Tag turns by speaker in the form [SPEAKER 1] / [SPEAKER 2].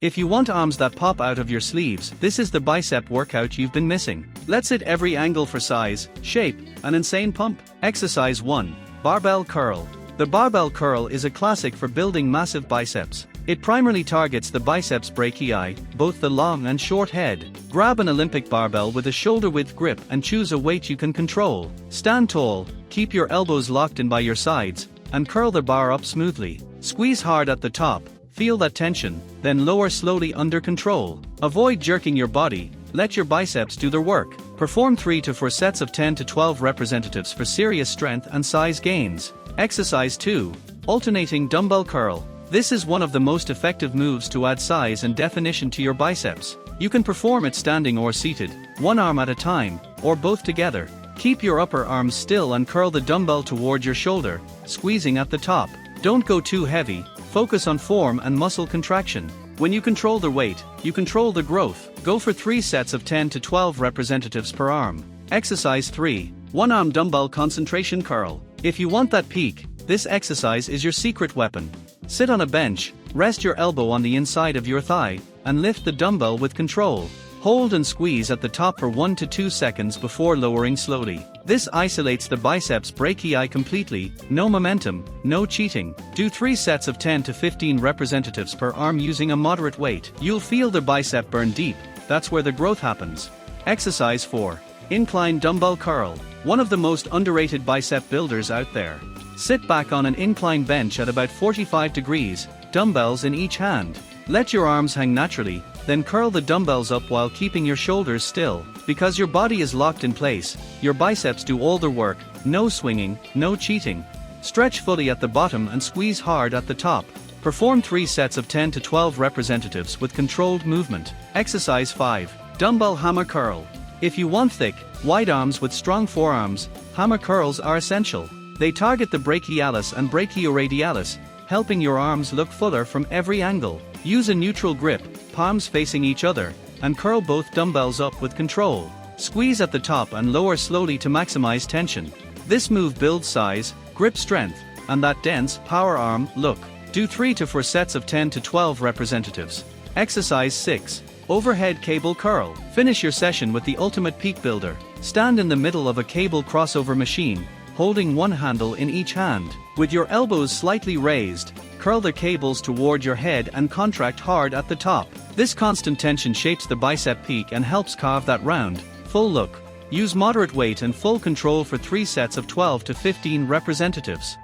[SPEAKER 1] If you want arms that pop out of your sleeves, this is the bicep workout you've been missing. Let's hit every angle for size, shape, and insane pump. Exercise 1. Barbell Curl. The barbell curl is a classic for building massive biceps. It primarily targets the biceps brachii, both the long and short head. Grab an Olympic barbell with a shoulder-width grip and choose a weight you can control. Stand tall, keep your elbows locked in by your sides, and curl the bar up smoothly. Squeeze hard at the top, feel that tension, then lower slowly under control. Avoid jerking your body, let your biceps do their work. Perform 3 to 4 sets of 10 to 12 representatives for serious strength and size gains. Exercise 2. Alternating dumbbell curl. This is one of the most effective moves to add size and definition to your biceps. You can perform it standing or seated, one arm at a time, or both together. Keep your upper arm still and curl the dumbbell toward your shoulder, squeezing at the top. Don't go too heavy, focus on form and muscle contraction. When you control the weight, you control the growth. Go for 3 sets of 10 to 12 representatives per arm. Exercise 3. One-arm dumbbell concentration curl. If you want that peak, this exercise is your secret weapon. Sit on a bench, rest your elbow on the inside of your thigh, and lift the dumbbell with control. Hold and squeeze at the top for 1 to 2 seconds before lowering slowly. This isolates the biceps brachii completely, no momentum, no cheating. Do 3 sets of 10 to 15 representatives per arm using a moderate weight. You'll feel the bicep burn deep, that's where the growth happens. Exercise 4. Incline dumbbell curl. One of the most underrated bicep builders out there. Sit back on an incline bench at about 45 degrees, dumbbells in each hand. Let your arms hang naturally, then curl the dumbbells up while keeping your shoulders still. Because your body is locked in place, your biceps do all the work, no swinging, no cheating. Stretch fully at the bottom and squeeze hard at the top. Perform 3 sets of 10 to 12 representatives with controlled movement. Exercise 5. Dumbbell hammer curl. If you want thick, wide arms with strong forearms, hammer curls are essential. They target the brachialis and brachioradialis, helping your arms look fuller from every angle. Use a neutral grip, palms facing each other, and curl both dumbbells up with control. Squeeze at the top and lower slowly to maximize tension. This move builds size, grip strength, and that dense, power arm look. Do 3 to 4 sets of 10 to 12 representatives. Exercise 6. Overhead cable curl. Finish your session with the ultimate peak builder. Stand in the middle of a cable crossover machine, holding one handle in each hand. With your elbows slightly raised, curl the cables toward your head and contract hard at the top. This constant tension shapes the bicep peak and helps carve that round, full look. Use moderate weight and full control for 3 sets of 12 to 15 representatives.